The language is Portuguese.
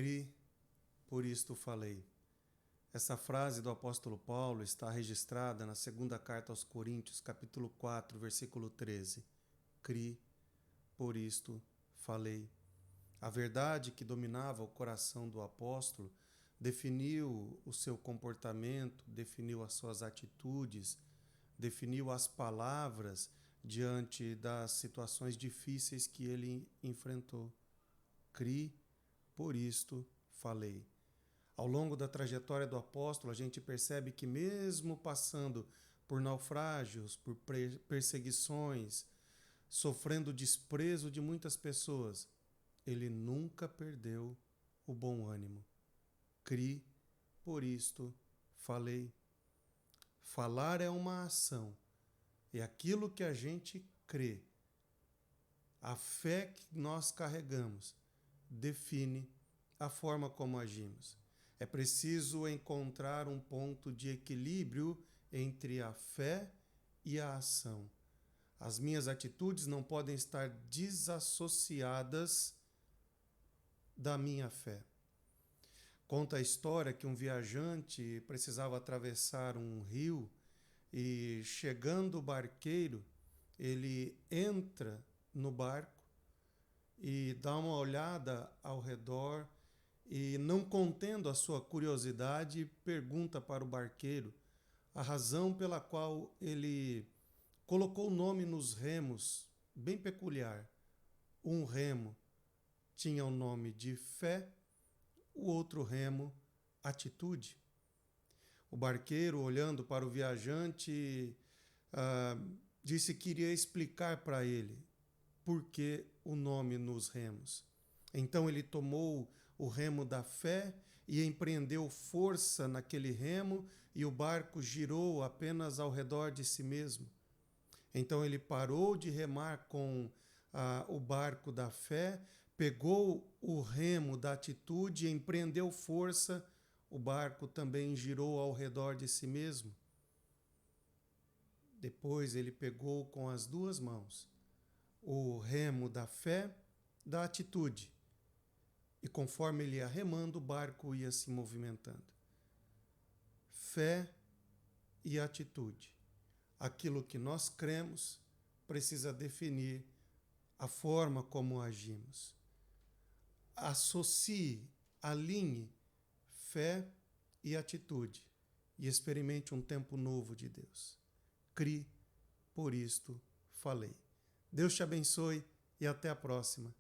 Cri, por isto falei. Essa frase do apóstolo Paulo está registrada na segunda carta aos Coríntios, capítulo 4, versículo 13. Cri, por isto falei. A verdade que dominava o coração do apóstolo definiu o seu comportamento, definiu as suas atitudes, definiu as palavras diante das situações difíceis que ele enfrentou. Cri, por isto falei. Ao longo da trajetória do apóstolo, a gente percebe que mesmo passando por naufrágios, por perseguições, sofrendo o desprezo de muitas pessoas, ele nunca perdeu o bom ânimo. Cri, por isto falei. Falar é uma ação. É aquilo que a gente crê. A fé que nós carregamos define a forma como agimos. É preciso encontrar um ponto de equilíbrio entre a fé e a ação. As minhas atitudes não podem estar desassociadas da minha fé. Conta a história que um viajante precisava atravessar um rio e, chegando o barqueiro, ele entra no barco e dá uma olhada ao redor e, não contendo a sua curiosidade, pergunta para o barqueiro a razão pela qual ele colocou o nome nos remos, bem peculiar. Um remo tinha o nome de fé, o outro remo, atitude. O barqueiro, olhando para o viajante, disse que iria explicar para ele por que o nome nos remos. Então ele tomou o remo da fé e empreendeu força naquele remo, e o barco girou apenas ao redor de si mesmo. Então ele parou de remar com o barco da fé, pegou o remo da atitude e empreendeu força, o barco também girou ao redor de si mesmo. Depois ele pegou com as duas mãos o remo da fé, da atitude, e conforme ele ia remando, o barco ia se movimentando. Fé e atitude. Aquilo que nós cremos precisa definir a forma como agimos. Associe, alinhe fé e atitude e experimente um tempo novo de Deus. Cri, por isto falei. Deus te abençoe e até a próxima.